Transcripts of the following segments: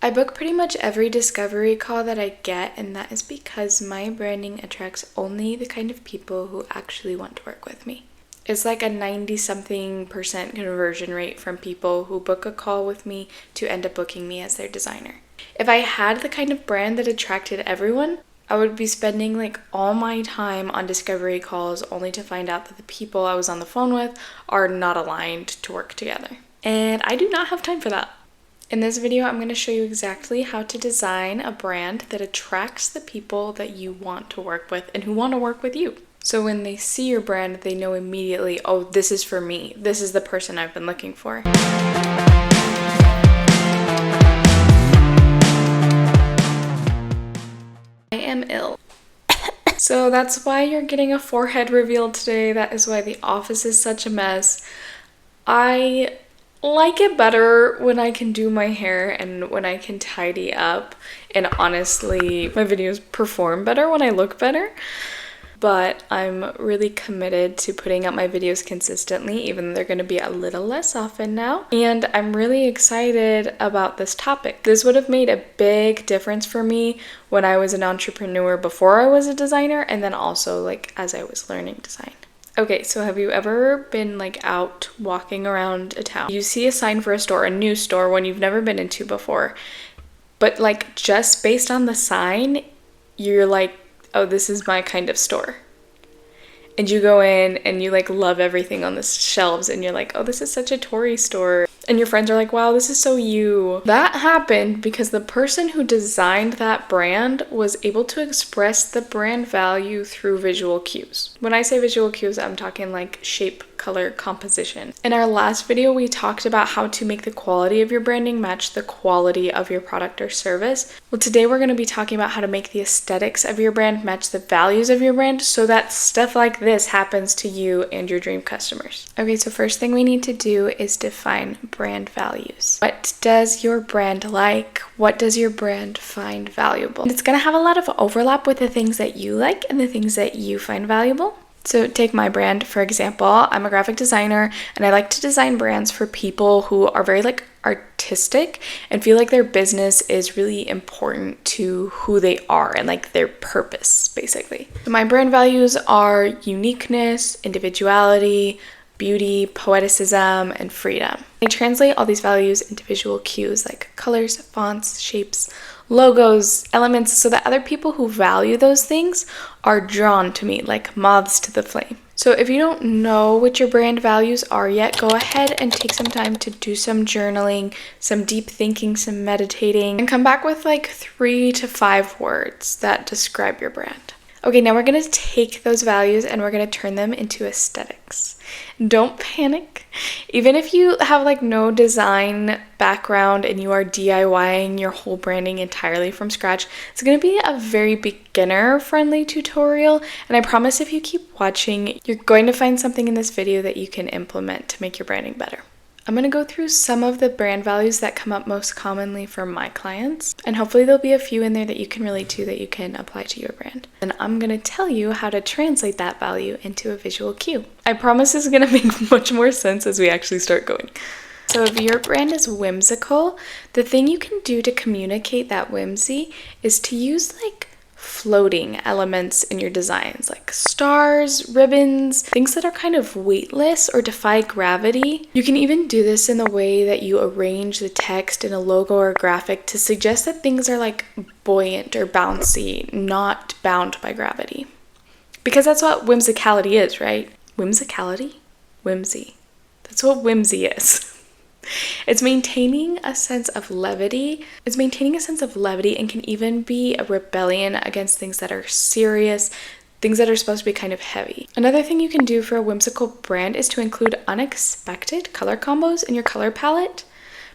I book pretty much every discovery call that I get, and that is because my branding attracts only the kind of people who actually want to work with me. It's like a 90-something% conversion rate from people who book a call with me to end up booking me as their designer. If I had the kind of brand that attracted everyone, I would be spending like all my time on discovery calls only to find out that the people I was on the phone with are not aligned to work together. And I do not have time for that. In this video, I'm going to show you exactly how to design a brand that attracts the people that you want to work with and who want to work with you. So when they see your brand, they know immediately, oh, this is for me. This is the person I've been looking for. I am ill. So that's why you're getting a forehead reveal today. That is why the office is such a mess. I like it better when I can do my hair and when I can tidy up, and honestly my videos perform better when I look better, but I'm really committed to putting out my videos consistently, even though they're going to be a little less often now, and I'm really excited about this topic. This would have made a big difference for me when I was an entrepreneur before I was a designer, and then also like as I was learning design. Okay, so have you ever been like out walking around a town? You see a sign for a store, a new store, one you've never been into before. But like just based on the sign, you're like, oh, this is my kind of store. And you go in and you like love everything on the shelves and you're like, oh, this is such a Tory store. And your friends are like, wow, this is so you. That happened because the person who designed that brand was able to express the brand value through visual cues. When I say visual cues, I'm talking like shape, color, composition. In our last video, we talked about how to make the quality of your branding match the quality of your product or service. Well, today we're going to be talking about how to make the aesthetics of your brand match the values of your brand so that stuff like this happens to you and your dream customers. Okay, so first thing we need to do is define brand values. What does your brand like? What does your brand find valuable? And it's going to have a lot of overlap with the things that you like and the things that you find valuable. So take my brand, for example. I'm a graphic designer and I like to design brands for people who are very like artistic and feel like their business is really important to who they are and like their purpose, basically. So my brand values are uniqueness, individuality, beauty, poeticism, and freedom. I translate all these values into visual cues like colors, fonts, shapes, logos, elements, so that other people who value those things are drawn to me like moths to the flame. So if you don't know what your brand values are yet, go ahead and take some time to do some journaling, some deep thinking, some meditating, and come back with like 3 to 5 words that describe your brand. Okay, now we're going to take those values and we're going to turn them into aesthetics. Don't panic. Even if you have like no design background and you are DIYing your whole branding entirely from scratch, it's going to be a very beginner-friendly tutorial. And I promise if you keep watching, you're going to find something in this video that you can implement to make your branding better. I'm going to go through some of the brand values that come up most commonly for my clients, and hopefully there'll be a few in there that you can relate to that you can apply to your brand. And I'm going to tell you how to translate that value into a visual cue. I promise this is going to make much more sense as we actually start going. So if your brand is whimsical, the thing you can do to communicate that whimsy is to use like floating elements in your designs, like stars, ribbons, things that are kind of weightless or defy gravity. You can even do this in the way that you arrange the text in a logo or graphic to suggest that things are like buoyant or bouncy, not bound by gravity. Because that's what whimsicality is, right? Whimsicality? Whimsy. That's what whimsy is. It's maintaining a sense of levity. It's maintaining a sense of levity and can even be a rebellion against things that are serious, things that are supposed to be kind of heavy. Another thing you can do for a whimsical brand is to include unexpected color combos in your color palette,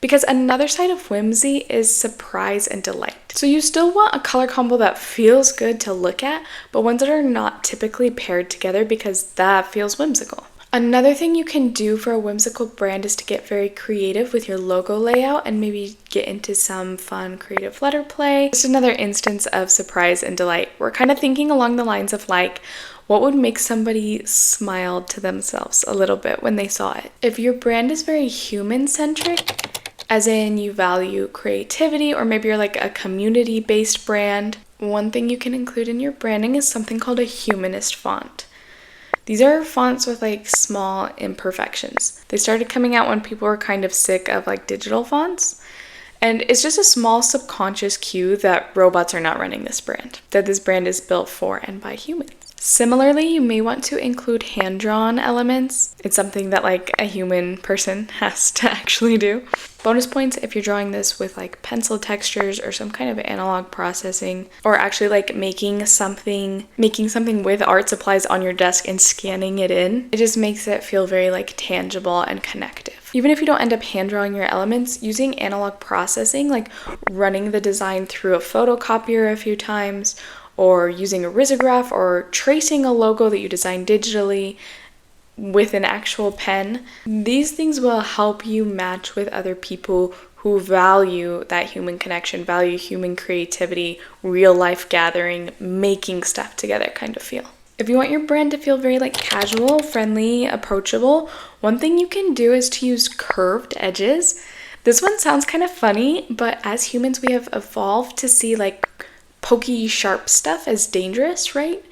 because another side of whimsy is surprise and delight. So you still want a color combo that feels good to look at, but ones that are not typically paired together because that feels whimsical. Another thing you can do for a whimsical brand is to get very creative with your logo layout and maybe get into some fun creative letter play. Just another instance of surprise and delight. We're kind of thinking along the lines of like, what would make somebody smile to themselves a little bit when they saw it? If your brand is very human-centric, as in you value creativity, or maybe you're like a community-based brand, one thing you can include in your branding is something called a humanist font. These are fonts with like small imperfections. They started coming out when people were kind of sick of like digital fonts. And it's just a small subconscious cue that robots are not running this brand, that this brand is built for and by humans. Similarly, you may want to include hand-drawn elements. It's something that like a human person has to actually do. Bonus points if you're drawing this with like pencil textures or some kind of analog processing, or actually like making something with art supplies on your desk and scanning it in. It just makes it feel very like tangible and connective. Even if you don't end up hand drawing your elements, using analog processing, like running the design through a photocopier a few times, or using a risograph, or tracing a logo that you designed digitally with an actual pen, these things will help you match with other people who value that human connection, value human creativity, real life gathering, making stuff together kind of feel. If you want your brand to feel very like casual, friendly, approachable, one thing you can do is to use curved edges. This one sounds kind of funny, but as humans we have evolved to see like pokey, sharp stuff as dangerous, right?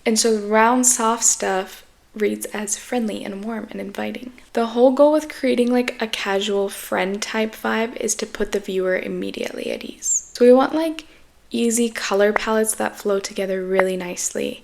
And so round, soft stuff reads as friendly and warm and inviting. The whole goal with creating like a casual friend type vibe is to put the viewer immediately at ease. So we want like easy color palettes that flow together really nicely.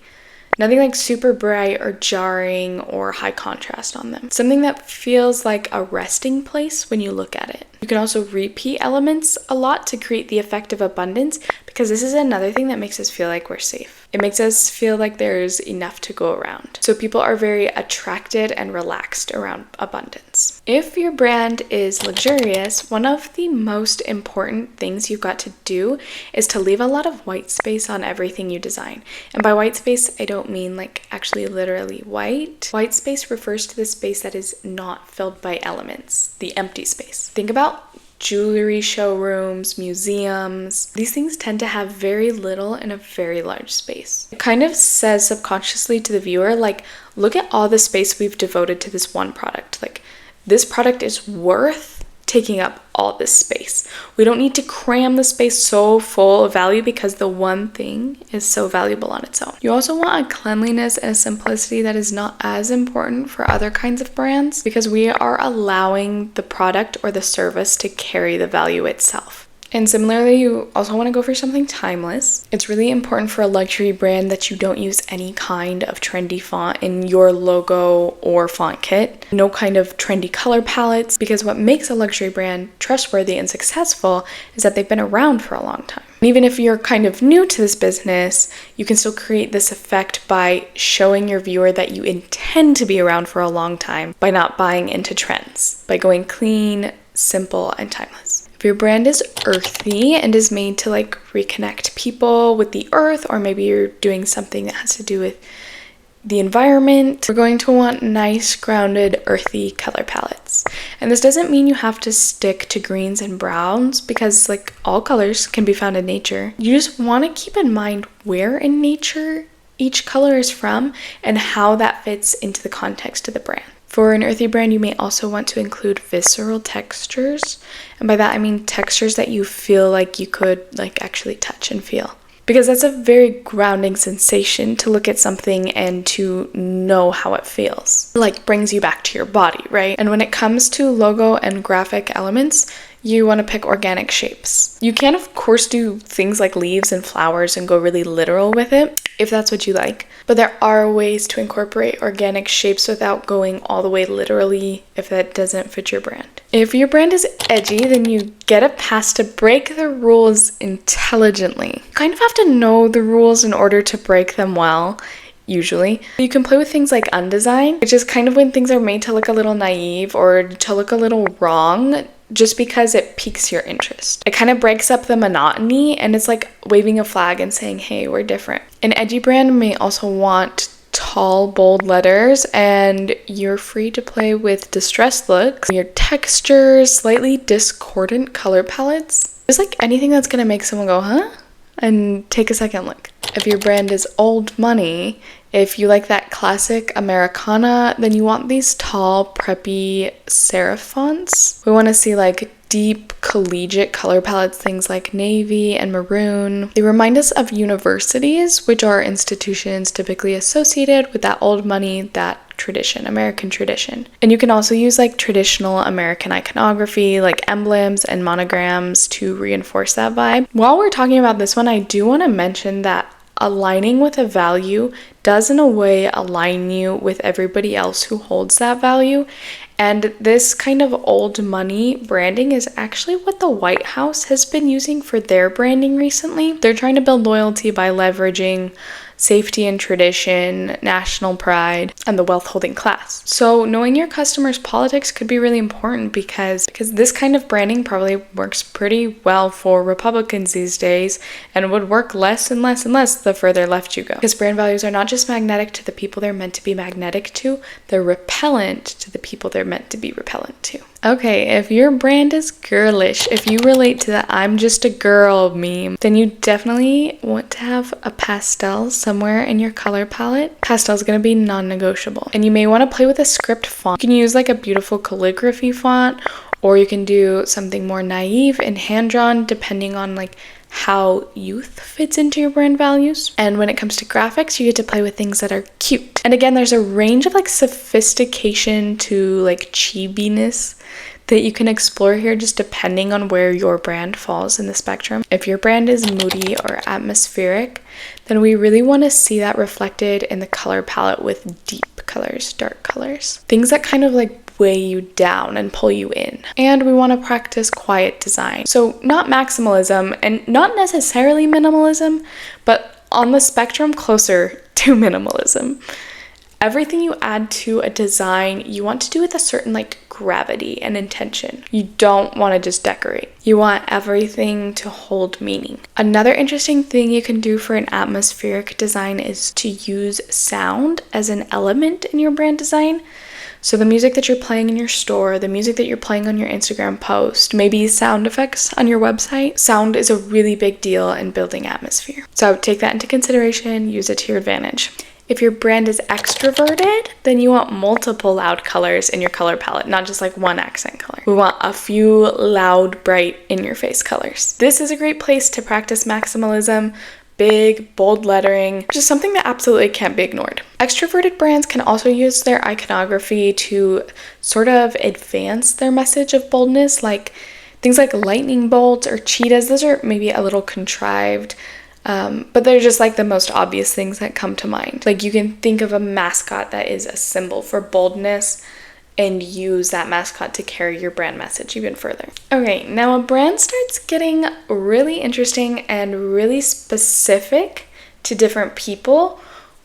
Nothing like super bright or jarring or high contrast on them. Something that feels like a resting place when you look at it. You can also repeat elements a lot to create the effect of abundance, because this is another thing that makes us feel like we're safe. It makes us feel like there's enough to go around. So people are very attracted and relaxed around abundance. If your brand is luxurious, one of the most important things you've got to do is to leave a lot of white space on everything you design. And by white space, I don't mean like actually literally white. White space refers to the space that is not filled by elements, the empty space. Think about jewelry showrooms, museums. These things tend to have very little in a very large space. It kind of says subconsciously to the viewer, like, look at all the space we've devoted to this one product. Like, this product is worth taking up all this space. We don't need to cram the space so full of value because the one thing is so valuable on its own. You also want a cleanliness and a simplicity that is not as important for other kinds of brands, because we are allowing the product or the service to carry the value itself. And similarly, you also want to go for something timeless. It's really important for a luxury brand that you don't use any kind of trendy font in your logo or font kit. No kind of trendy color palettes, because what makes a luxury brand trustworthy and successful is that they've been around for a long time. And even if you're kind of new to this business, you can still create this effect by showing your viewer that you intend to be around for a long time by not buying into trends, by going clean, simple, and timeless. If your brand is earthy and is made to like reconnect people with the earth, or maybe you're doing something that has to do with the environment, we're going to want nice, grounded, earthy color palettes. And this doesn't mean you have to stick to greens and browns, because like all colors can be found in nature. You just want to keep in mind where in nature each color is from and how that fits into the context of the brand. For an earthy brand, you may also want to include visceral textures. And by that, I mean textures that you feel like you could like actually touch and feel. Because that's a very grounding sensation to look at something and to know how it feels. Like brings you back to your body, right? And when it comes to logo and graphic elements, you want to pick organic shapes. You can, of course, do things like leaves and flowers and go really literal with it, if that's what you like. But there are ways to incorporate organic shapes without going all the way literally if that doesn't fit your brand. If your brand is edgy, then you get a pass to break the rules intelligently. You kind of have to know the rules in order to break them well. Usually. You can play with things like undesign, which is kind of when things are made to look a little naive or to look a little wrong just because it piques your interest. It kind of breaks up the monotony, and it's like waving a flag and saying, hey, we're different. An edgy brand may also want tall, bold letters, and you're free to play with distressed looks, your textures, slightly discordant color palettes. Just like anything that's gonna make someone go, huh? And take a second look. If your brand is old money, If you like that classic Americana, then you want these tall, preppy serif fonts. We want to see like deep collegiate color palettes, things like navy and maroon. They remind us of universities, which are institutions typically associated with that old money, that tradition, American tradition. And you can also use like traditional American iconography, like emblems and monograms to reinforce that vibe. While we're talking about this one, I do want to mention that aligning with a value does in a way align you with everybody else who holds that value. And this kind of old money branding is actually what the White House has been using for their branding recently. They're trying to build loyalty by leveraging safety and tradition, national pride, and the wealth-holding class. So knowing your customers' politics could be really important because this kind of branding probably works pretty well for Republicans these days and would work less and less and less the further left you go. Because brand values are not just magnetic to the people they're meant to be magnetic to, they're repellent to the people they're meant to be repellent to. Okay, if your brand is girlish, if you relate to the I'm just a girl meme, then you definitely want to have a pastel somewhere in your color palette. Pastel is going to be non-negotiable. And you may want to play with a script font. You can use like a beautiful calligraphy font, or you can do something more naive and hand-drawn depending on like how youth fits into your brand values. And when it comes to graphics, you get to play with things that are cute. And again, there's a range of like sophistication to like chibiness that you can explore here just depending on where your brand falls in the spectrum. If your brand is moody or atmospheric, then we really want to see that reflected in the color palette with deep colors, dark colors. Things that kind of like weigh you down and pull you in. And we want to practice quiet design. So not maximalism and not necessarily minimalism, but on the spectrum closer to minimalism. Everything you add to a design, you want to do with a certain like gravity and intention. You don't want to just decorate. You want everything to hold meaning. Another interesting thing you can do for an atmospheric design is to use sound as an element in your brand design. So the music that you're playing in your store, the music that you're playing on your Instagram post, maybe sound effects on your website. Sound is a really big deal in building atmosphere. So take that into consideration, use it to your advantage. If your brand is extroverted, then you want multiple loud colors in your color palette, not just like one accent color. We want a few loud, bright, in-your-face colors. This is a great place to practice maximalism, big, bold lettering, which is something that absolutely can't be ignored. Extroverted brands can also use their iconography to sort of advance their message of boldness, like things like lightning bolts or cheetahs. Those are maybe a little contrived, but they're just like the most obvious things that come to mind. Like you can think of a mascot that is a symbol for boldness and use that mascot to carry your brand message even further. Okay, now a brand starts getting really interesting and really specific to different people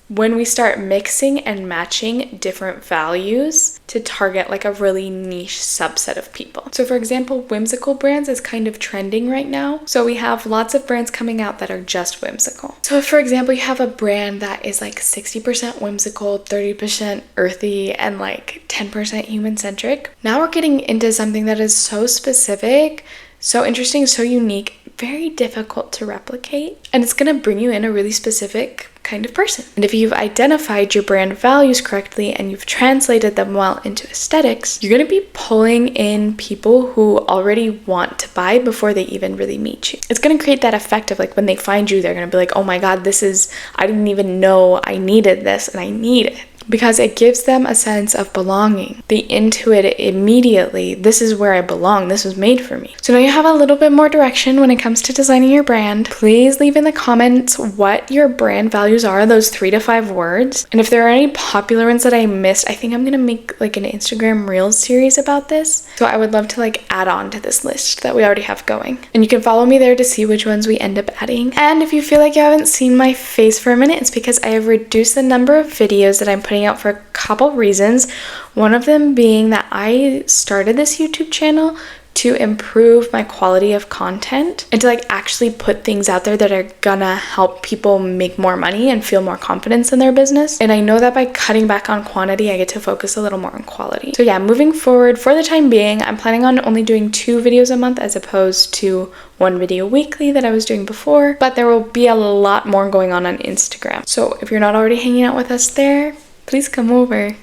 when we start mixing and matching different values to target like a really niche subset of people. So for example, whimsical brands is kind of trending right now. So we have lots of brands coming out that are just whimsical. So if, for example, you have a brand that is like 60% whimsical, 30% earthy, and like 10% human-centric, now we're getting into something that is so specific, so interesting, so unique, very difficult to replicate, and it's gonna bring you in a really specific kind of person. And if you've identified your brand values correctly and you've translated them well into aesthetics, you're gonna be pulling in people who already want to buy before they even really meet you. It's gonna create that effect of like when they find you, they're gonna be like, oh my God, I didn't even know I needed this and I need it. Because it gives them a sense of belonging. They intuit it immediately. This is where I belong. This was made for me. So now you have a little bit more direction when it comes to designing your brand. Please leave in the comments what your brand values are, those 3 to 5 words. And if there are any popular ones that I missed, I think I'm gonna make like an Instagram Reels series about this. So I would love to like add on to this list that we already have going. And you can follow me there to see which ones we end up adding. And if you feel like you haven't seen my face for a minute, it's because I have reduced the number of videos that I'm putting out for a couple reasons. One of them being that I started this YouTube channel to improve my quality of content and to like actually put things out there that are gonna help people make more money and feel more confidence in their business. And I know that by cutting back on quantity, I get to focus a little more on quality. So yeah, moving forward, for the time being, I'm planning on only doing 2 videos a month as opposed to 1 video weekly that I was doing before, but there will be a lot more going on Instagram. So if you're not already hanging out with us there, please come over.